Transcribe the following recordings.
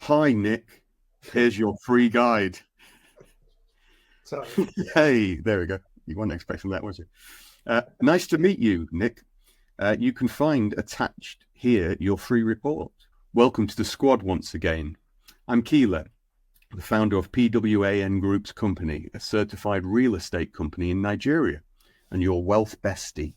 Hi, Nick. Here's your free guide. Sorry. Hey, there we go. You weren't expecting that, was you? Nice to meet you, Nick. You can find attached here your free report. Welcome to the squad once again. I'm Keeler, the founder of PWAN Group's company, a certified real estate company in Nigeria, and your wealth bestie.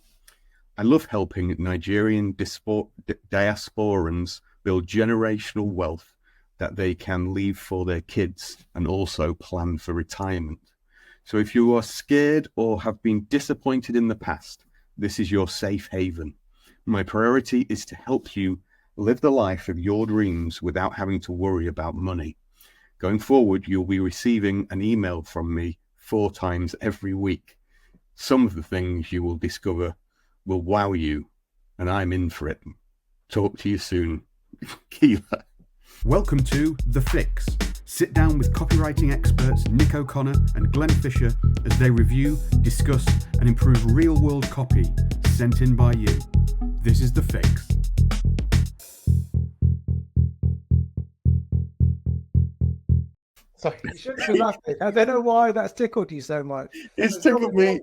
I love helping Nigerian diasporans build generational wealth that they can leave for their kids and also plan for retirement. So if you are scared or have been disappointed in the past, this is your safe haven. My priority is to help you live the life of your dreams without having to worry about money. Going forward, you'll be receiving an email from me 4 times every week. Some of the things you will discover will wow you, and I'm in for it. Talk to you soon. Keeler. Welcome to The Fix. Sit down with copywriting experts Nick O'Connor and Glenn Fisher as they review, discuss, and improve real-world copy sent in by you. This is The Fix. Sorry, you shouldn't be laughing. I don't know why that's tickled you so much. It's tickled me.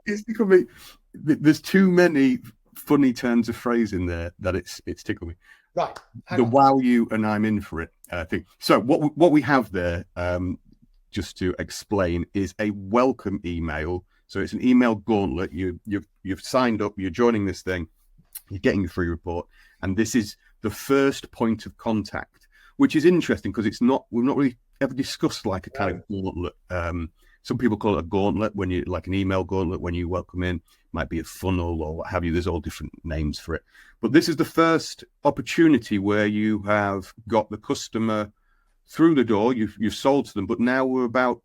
There's too many funny turns of phrase in there that it's tickled me. Right. The wow you and I'm in for it. I think so. What we have there, just to explain, is a welcome email. So it's an email gauntlet. You've signed up. You're joining this thing. You're getting the free report, and this is the first point of contact, which is interesting because we've not really ever discussed like a kind of gauntlet. Some people call it a gauntlet when you like an email gauntlet when you welcome in. Might be a funnel or what have you. There's all different names for it. But this is the first opportunity where you have got the customer through the door. You've sold to them, but now we're about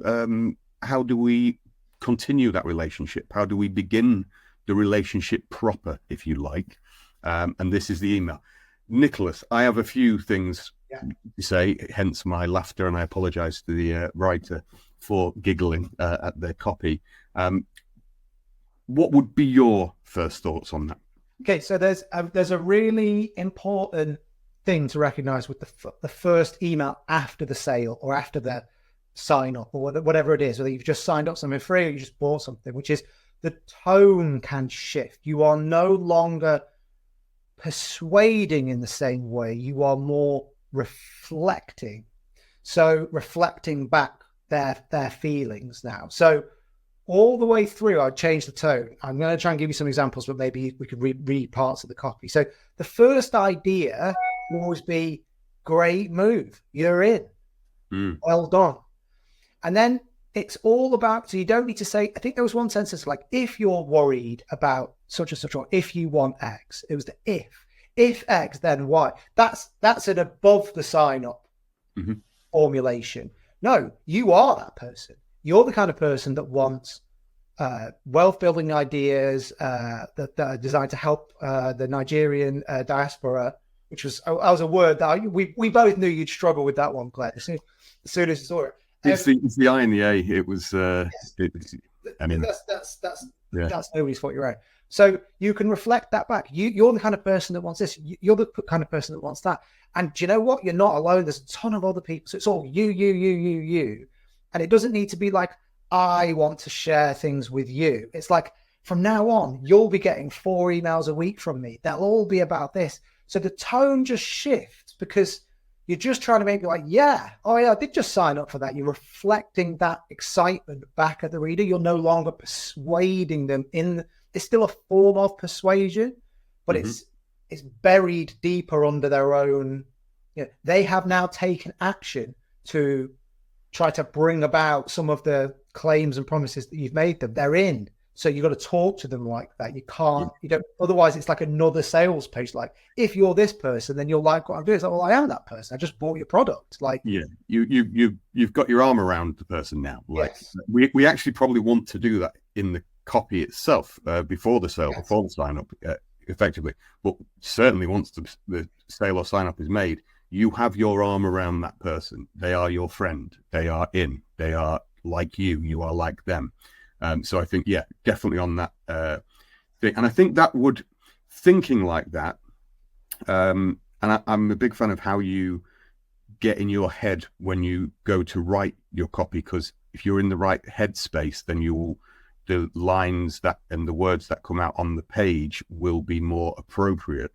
how do we continue that relationship? How do we begin the relationship proper, if you like? And this is the email. Nicholas, I have a few things to say, hence my laughter, and I apologize to the writer for giggling at their copy. What would be your first thoughts on that? Okay, so there's a really important thing to recognize with the first email after the sale or after the sign up or whatever it is, whether you've just signed up something free or you just bought something, which is the tone can shift. You are no longer persuading in the same way. You are more reflecting. So reflecting back their feelings now. So all the way through, I'd change the tone. I'm going to try and give you some examples, but maybe we could read parts of the copy. So the first idea will always be, great move. You're in. Well done. And then it's all about, so you don't need to say, I think there was one sentence like, if you're worried about such and such, or if you want X, it was the if X, then Y. That's an above the sign up formulation. No, you are that person. You're the kind of person that wants wealth building ideas that are designed to help the Nigerian diaspora, which was a word that we both knew you'd struggle with that one, Glenn, as soon as you saw it. It's the I and the A. It was. Yes. That's nobody's fault. You're right. So you can reflect that back. You're the kind of person that wants this. You're the kind of person that wants that. And do you know what? You're not alone. There's a ton of other people. So it's all you. And it doesn't need to be like, I want to share things with you. It's like, from now on, you'll be getting 4 emails a week from me. They'll all be about this. So the tone just shifts because you're just trying to make it like, I did just sign up for that. You're reflecting that excitement back at the reader. You're no longer persuading them it's still a form of persuasion, but it's buried deeper under their own, they have now taken action to try to bring about some of the claims and promises that you've made them. They're in. So you've got to talk to them like that. You can't, otherwise it's like another sales page. Like, if you're this person, then you'll like what I'm doing. It's like, well, I am that person. I just bought your product. Like, you've got your arm around the person now. Like, yes. we actually probably want to do that in the copy itself before the sale, before the sign up, effectively. But certainly once the sale or sign up is made, you have your arm around that person. They are your friend. They are in. They are like you. You are like them. So I think, definitely on that thing. And I think that would, thinking like that, and I'm a big fan of how you get in your head when you go to write your copy, because if you're in the right headspace, then the lines that and the words that come out on the page will be more appropriate.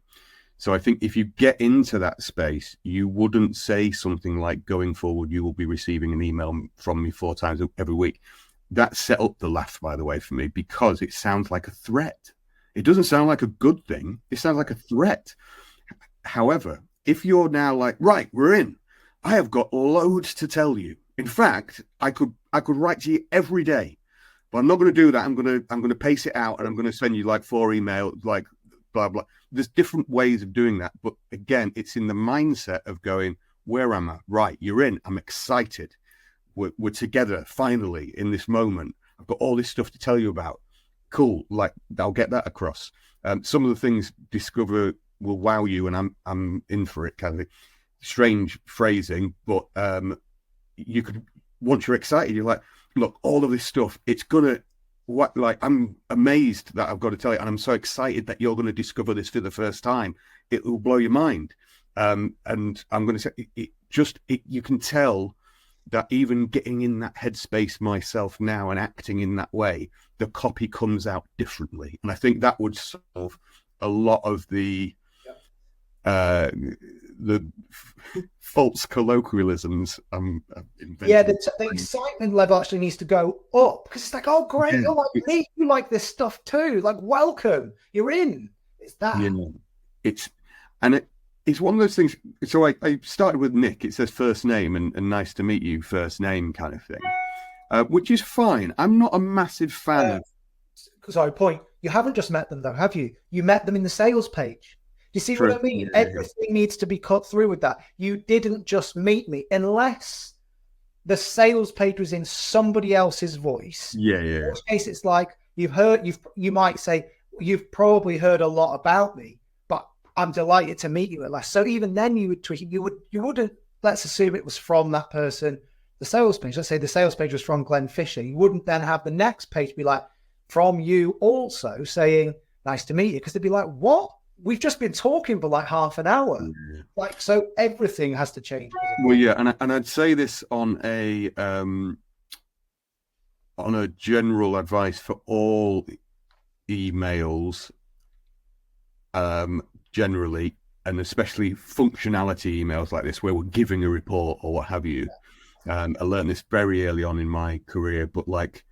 So I think if you get into that space, you wouldn't say something like, going forward, you will be receiving an email from me 4 times every week. That set up the laugh, by the way, for me, because it sounds like a threat. It doesn't sound like a good thing. It sounds like a threat. However, if you're now like, right, we're in, I have got loads to tell you. In fact, I could write to you every day, but I'm not going to do that. I'm going to pace it out, and I'm going to send you like 4 emails, like blah, blah. There's different ways of doing that. But again, it's in the mindset of going, where am I? Right, you're in. I'm excited. We're together finally in this moment. I've got all this stuff to tell you about. Cool. Like, I'll get that across. Some of the things discover will wow you, and I'm in for it, kind of strange phrasing, but you could, once you're excited, you're like, look, all of this stuff, it's gonna, what, like, I'm amazed that I've got to tell you, and I'm so excited that you're going to discover this for the first time. It will blow your mind. And I'm going to say, you can tell that even getting in that headspace myself now and acting in that way, the copy comes out differently. And I think that would solve a lot of the false colloquialisms Yeah, the excitement level actually needs to go up, because it's like, oh great, you're like me, you like this stuff too, like, welcome, you're in. It's that. It's one of those things. So I started with Nick. It says first name and nice to meet you, first name kind of thing, which is fine. I'm not a massive fan of. Sorry, point. You haven't just met them though, have you? You met them in the sales page. You see what I mean? Yeah, everything needs to be cut through with that. You didn't just meet me, unless the sales page was in somebody else's voice. Yeah. In which case, it's like you might say, you've probably heard a lot about me, but I'm delighted to meet you at last. So even then, you would tweet. You wouldn't. Let's assume it was from that person. The sales page. Let's say the sales page was from Glenn Fisher. You wouldn't then have the next page be like, from you also, saying nice to meet you, because they'd be like, what? We've just been talking for like half an hour. Yeah. Like, so everything has to change. Well, yeah, and I'd say this on a general advice for all emails, generally, and especially functionality emails like this, where we're giving a report or what have you. I learned this very early on in my career, but like,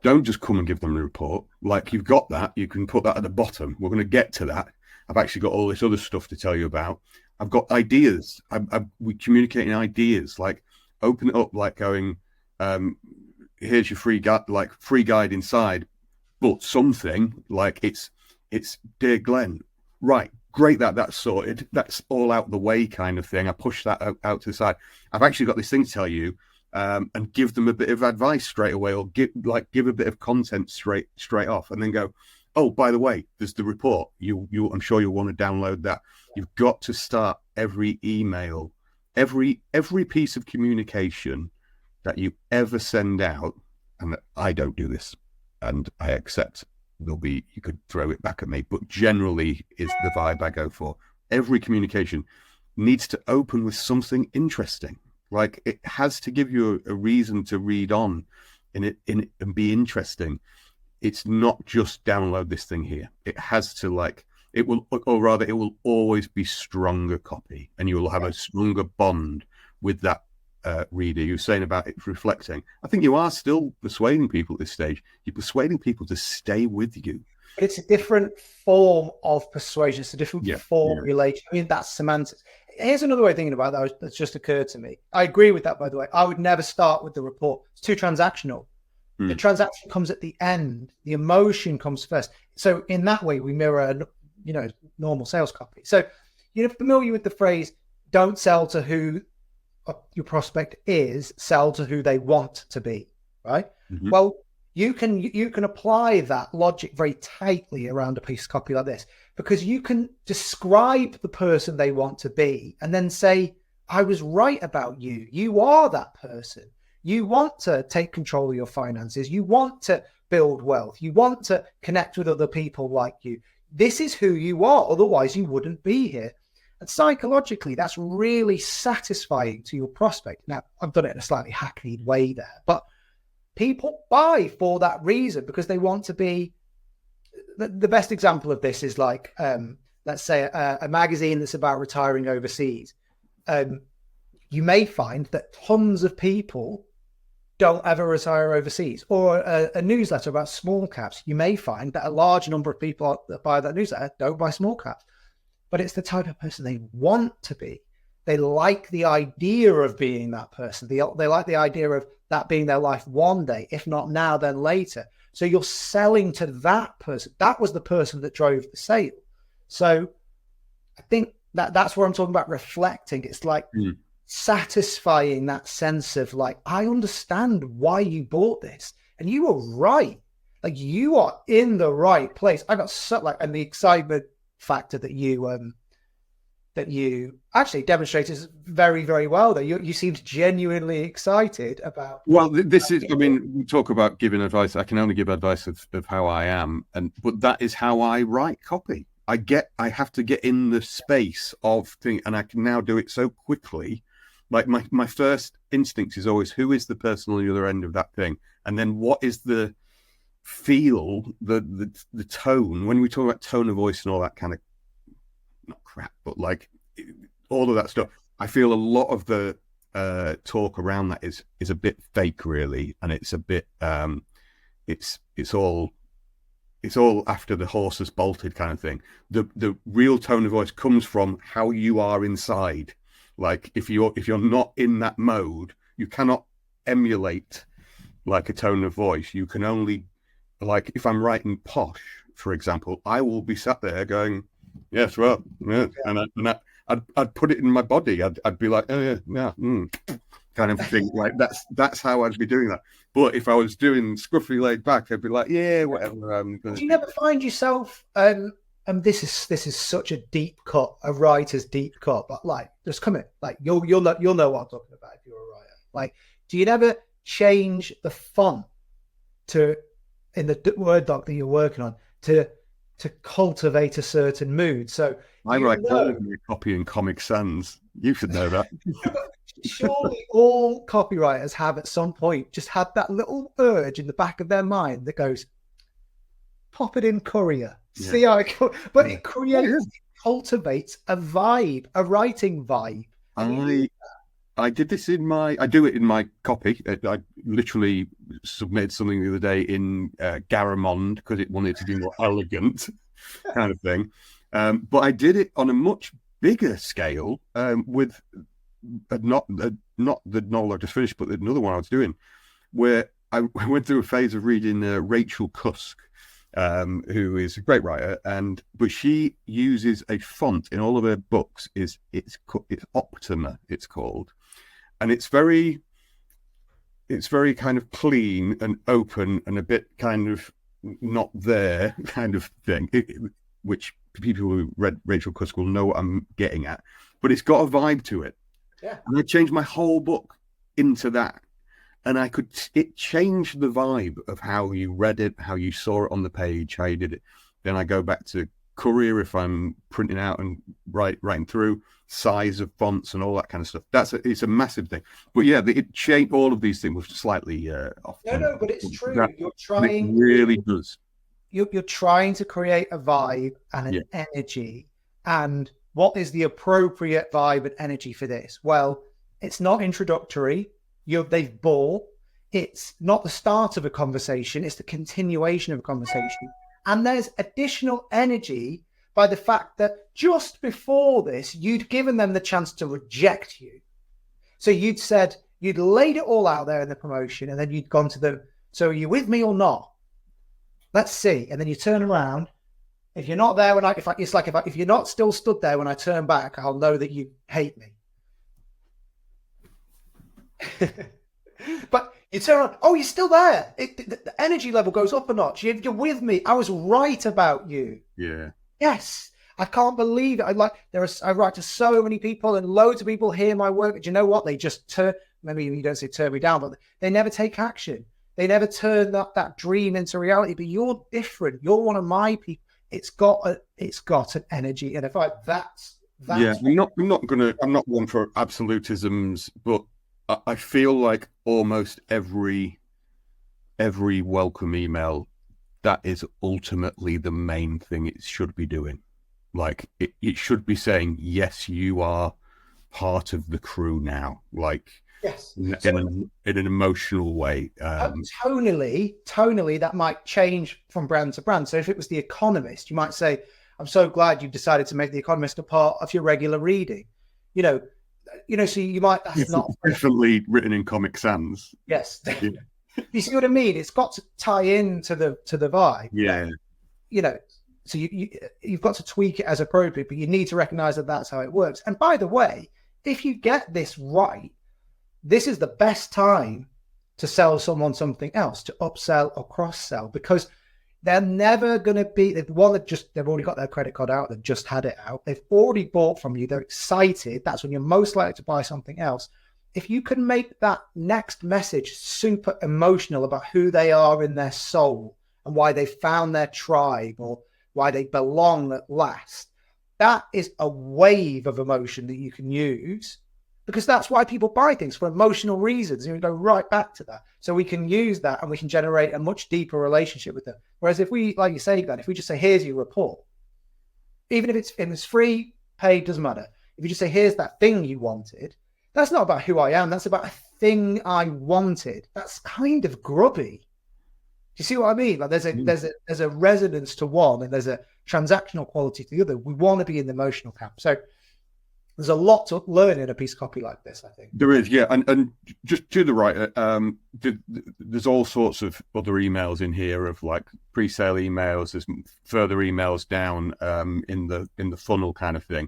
don't just come and give them a report. Like, you've got that, you can put that at the bottom. We're going to get to that. I've actually got all this other stuff to tell you about. I've got ideas. We communicating ideas. Like, open it up, like going, here's your free guide inside, but something like it's dear Glenn, right? Great, that's sorted. That's all out the way, kind of thing. I push that out to the side. I've actually got this thing to tell you, and give them a bit of advice straight away, or give a bit of content straight off, and then go, oh, by the way, there's the report. I'm sure you'll want to download that. You've got to start every email, every piece of communication that you ever send out. And I don't do this, and I accept you could throw it back at me, but generally is the vibe I go for. Every communication needs to open with something interesting. Like, it has to give you a reason to read on in it and be interesting. It's not just download this thing here. It has to, it will always be stronger copy, and you will have a stronger bond with that reader. You're saying about it reflecting. I think you are still persuading people at this stage. You're persuading people to stay with you. But it's a different form of persuasion. It's a different formulation. I mean, that's semantics. Here's another way of thinking about that that's just occurred to me. I agree with that, by the way. I would never start with the report. It's too transactional. The transaction comes at the end. The emotion comes first. So in that way, we mirror, normal sales copy. So you're familiar with the phrase, don't sell to who your prospect is, sell to who they want to be, right? Mm-hmm. Well, you can apply that logic very tightly around a piece of copy like this, because you can describe the person they want to be and then say, I was right about you. You are that person. You want to take control of your finances. You want to build wealth. You want to connect with other people like you. This is who you are. Otherwise, you wouldn't be here. And psychologically, that's really satisfying to your prospect. Now, I've done it in a slightly hackneyed way there, but people buy for that reason because they want to be. The best example of this is like, let's say a magazine that's about retiring overseas. You may find that tons of people don't ever retire overseas, or a newsletter about small caps. You may find that a large number of people that buy that newsletter don't buy small caps, but it's the type of person they want to be. They like the idea of being that person. They like the idea of that being their life one day, if not now, then later. So you're selling to that person. That was the person that drove the sale. So I think that's where I'm talking about reflecting. It's like satisfying that sense of like, I understand why you bought this, and you were right. Like, you are in the right place. I got so like, and the excitement factor that you actually demonstrated very, very well there. You seemed genuinely excited about. Well, this is, I mean, we talk about giving advice. I can only give advice of how I am, but that is how I write copy. I have to get in the space of thing, and I can now do it so quickly. Like my first instinct is always, who is the person on the other end of that thing? And then what is the feel, the tone, when we talk about tone of voice and all that kind of, not crap, but like all of that stuff. I feel a lot of the talk around that is a bit fake, really, and it's a bit it's all after the horse has bolted kind of thing. The real tone of voice comes from how you are inside. Like, if you're not in that mode, you cannot emulate like a tone of voice. You can only, like, if I'm writing posh, for example, I will be sat there going, yes, well, yeah. And I'd put it in my body. I'd be like, oh yeah, kind of thing. Like that's how I'd be doing that. But if I was doing scruffy laid back, I'd be like, yeah, whatever. Do you never find yourself? And this is such a deep cut, a writer's deep cut. But like, just come in, like you'll know what I'm talking about if you're a writer. Like, do you never change the font in the Word doc that you're working on to cultivate a certain mood? So I write all of my copy in Comic Sans. You should know that. Surely all copywriters have at some point just had that little urge in the back of their mind that goes, pop it in Courier. Yeah. See how it goes? But it creates, it cultivates a vibe, a writing vibe. I did this I do it in my copy. I literally submitted something the other day in Garamond because it wanted to be more elegant kind of thing. But I did it on a much bigger scale with not the novel I just finished, but another one I was doing, where I went through a phase of reading Rachel Cusk, who is a great writer, but she uses a font in all of her books. It's Optima, it's called, and it's very kind of clean and open and a bit kind of not there kind of thing, which people who read Rachel Cusk will know what I'm getting at. But it's got a vibe to it. Yeah. And I changed my whole book into that. And it changed the vibe of how you read it, how you saw it on the page, how you did it. Then I go back to Courier if I'm printing out and writing through, size of fonts and all that kind of stuff. It's a massive thing. But yeah, it changed all of these things slightly off. No, but it's true. You're trying. It really does. You're trying to create a vibe and an energy. And what is the appropriate vibe and energy for this? Well, it's not introductory. They've bought. It's not the start of a conversation. It's the continuation of a conversation. And there's additional energy by the fact that just before this, you'd given them the chance to reject you. So you'd laid it all out there in the promotion, and then you'd gone to them. So are you with me or not? Let's see. And then you turn around. If you're not there if you're not still stood there when I turn back, I'll know that you hate me. But you turn around, oh, you're still there. The energy level goes up a notch. You're with me. I was right about you. Yeah. Yes. I can't believe it. I write to so many people, and loads of people hear my work. Do you know what? They just maybe you don't say turn me down, but they never take action. They never turn that dream into reality. But you're different. You're one of my people. It's got an energy. And if that's That's I'm not one for absolutisms, but I feel like almost every welcome email, that is ultimately the main thing it should be doing. Like it should be saying, yes, you are part of the crew now. Like yes. in an emotional way. Tonally, that might change from brand to brand. So if it was The Economist, you might say, I'm so glad you've decided to make The Economist a part of your regular reading. So you might, that's not definitely written in Comic Sans. Yes. Yeah. You see what I mean? It's got to tie into the vibe. Yeah. So you've got to tweak it as appropriate, but you need to recognize that that's how it works. And by the way, if you get this right, this is the best time to sell someone something else, to upsell or cross-sell, because they're never going to be, they've already got their credit card out, they've just had it out, they've already bought from you, they're excited. That's when you're most likely to buy something else. If you can make that next message super emotional about who they are in their soul and why they found their tribe or why they belong at last, that is a wave of emotion that you can use, because that's why people buy things, for emotional reasons. You can go right back to that. So we can use that and we can generate a much deeper relationship with them. Whereas if we, like you say, Glenn, if we just say, here's your report, even if it's free, paid, doesn't matter. If you just say, here's that thing you wanted, that's not about who I am. That's about a thing I wanted. That's kind of grubby. Do you see what I mean? Like there's a resonance to one and there's a transactional quality to the other. We want to be in the emotional camp. So there's a lot to learn in a piece of copy like this, I think. There is, yeah. And just to the right, there's all sorts of other emails in here of like pre-sale emails. There's further emails down in the funnel kind of thing.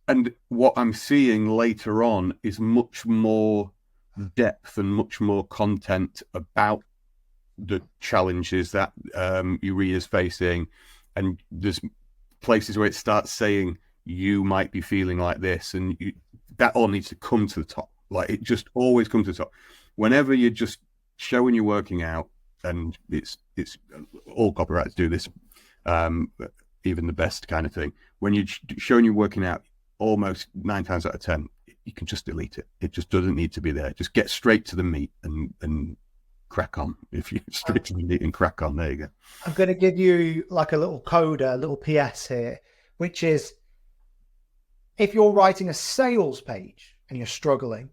And what I'm seeing later on is much more depth and much more content about the challenges that your reader's facing. And there's places where it starts saying, you might be feeling like this, and that all needs to come to the top. Like it just always comes to the top. Whenever you're just showing you're working out, and it's all copywriters do this, even the best kind of thing. When you're showing you're working out, almost 9 times out of 10, you can just delete it. It just doesn't need to be there. Just get straight to the meat and crack on. If you straight to the meat and crack on, there you go. I'm going to give you like a little coda, a little PS here, which is, if you're writing a sales page and you're struggling,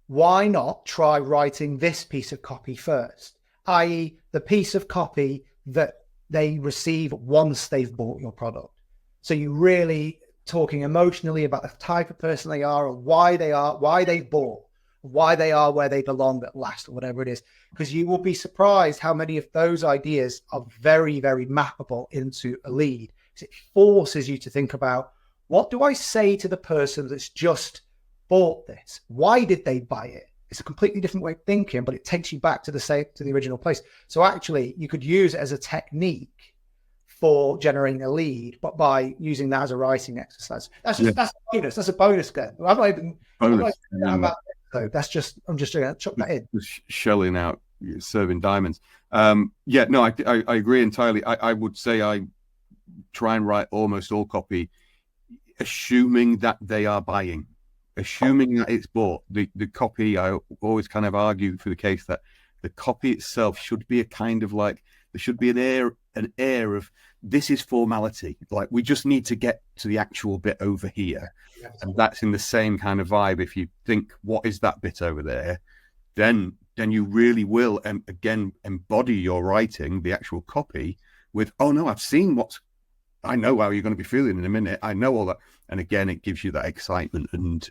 why not try writing this piece of copy first, i.e. the piece of copy that they receive once they've bought your product. So you really talking emotionally about the type of person they are, or why they've bought, why they are where they belong at last, or whatever it is, because you will be surprised how many of those ideas are very, very mappable into a lead. It forces you to think about, what do I say to the person that's just bought this? Why did they buy it? It's a completely different way of thinking, but it takes you back to the original place. So actually, you could use it as a technique for generating a lead, but by using that as a writing exercise. That's a bonus. That's a bonus, Glenn. I'm not even about it, so that's just, I'm just going to chuck that in. Just shelling out, serving diamonds. I agree entirely. I would say I try and write almost all copy assuming that they are buying, assuming that it's bought. The copy, I always kind of argue for the case that the copy itself should be a kind of like, there should be an air of, this is formality. Like, we just need to get to the actual bit over here. Yes. And that's in the same kind of vibe. If you think, what is that bit over there? Then you really will, again, embody your writing, the actual copy, with, oh no, I know how you're going to be feeling in a minute. I know all that. And again, it gives you that excitement and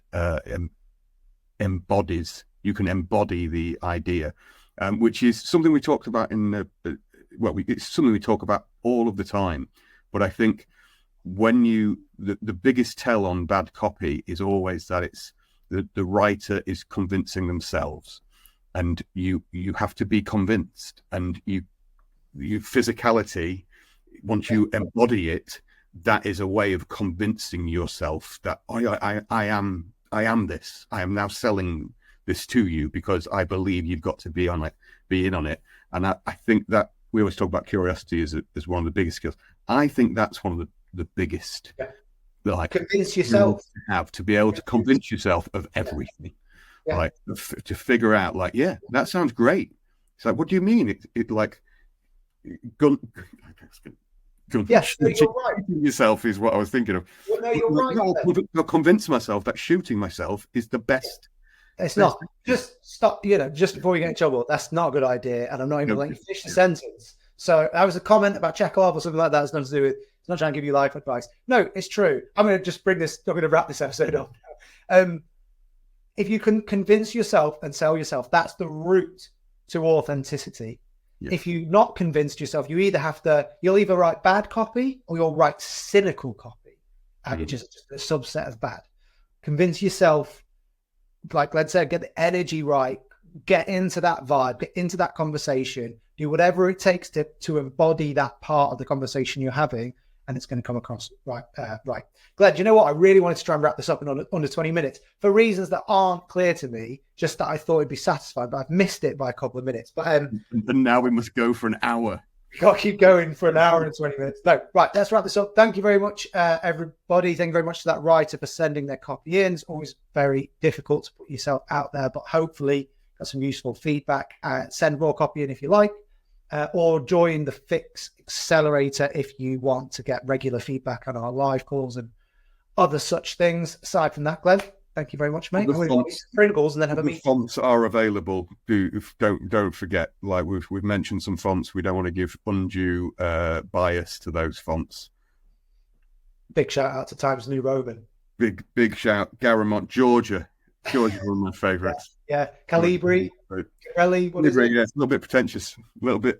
you can embody the idea, which is something we talked about it's something we talk about all of the time. But I think when the biggest tell on bad copy is always that it's the writer is convincing themselves, and you have to be convinced, and you physicality, once you embody it, that is a way of convincing yourself that I am this. I am now selling this to you because I believe you've got to be in on it. And I think that we always talk about curiosity as one of the biggest skills. I think that's one of the biggest like Convince yourself. to be able to convince yourself of everything, Yeah. right? To figure out, like, yeah, that sounds great. It's like, what do you mean? It like Yes, no, you're right. shooting yourself is what I was thinking of. Well, no, you're right. I'll convince myself that shooting myself is the best. It's not. Just stop, just before you get in trouble. That's not a good idea. And I'm not even letting you finish the sentence. So that was a comment about Chekhov or something like that. It's nothing to do with, it's not trying to give you life advice. No, it's true. I'm going to wrap this episode up. If you can convince yourself and sell yourself, that's the route to authenticity. Yes. If you're not convinced yourself, you'll either write bad copy or you'll write cynical copy, which is just a subset of bad. Convince yourself, like Glenn said, get the energy right, get into that vibe, get into that conversation, do whatever it takes to embody that part of the conversation you're having, and it's going to come across right. Glenn, do you know what? I really wanted to try and wrap this up in under 20 minutes for reasons that aren't clear to me, just that I thought it'd be satisfied, but I've missed it by a couple of minutes. But and now we must go for an hour. Got to keep going for an hour and 20 minutes. No, right, let's wrap this up. Thank you very much, everybody. Thank you very much to that writer for sending their copy in. It's always very difficult to put yourself out there, but hopefully got some useful feedback. Send more copy in if you like, or join the Fix Accelerator if you want to get regular feedback on our live calls and other such things. Aside from that, Glenn, thank you very much, mate. Pringles and then have a meeting. Fonts are available. Don't forget, like we've mentioned some fonts. We don't want to give undue bias to those fonts. Big shout out to Times New Roman. Big shout, Garamond, Georgia. Georgia's one of my favourites. Yeah, Calibri, Pirelli. Yeah, it's a little bit pretentious, a little bit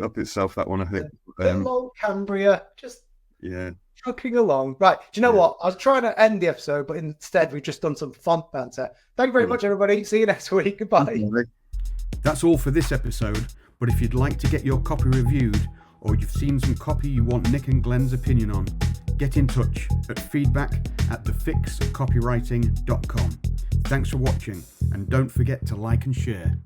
up itself. That one, I think. Long Cambria, just yeah, trucking along. Right, do you know what? I was trying to end the episode, but instead we've just done some font banter. Thank you very much, everybody. See you next week. Goodbye. That's all for this episode. But if you'd like to get your copy reviewed, or you've seen some copy you want Nick and Glenn's opinion on, get in touch at feedback@thefixcopywriting.com. Thanks for watching, and don't forget to like and share.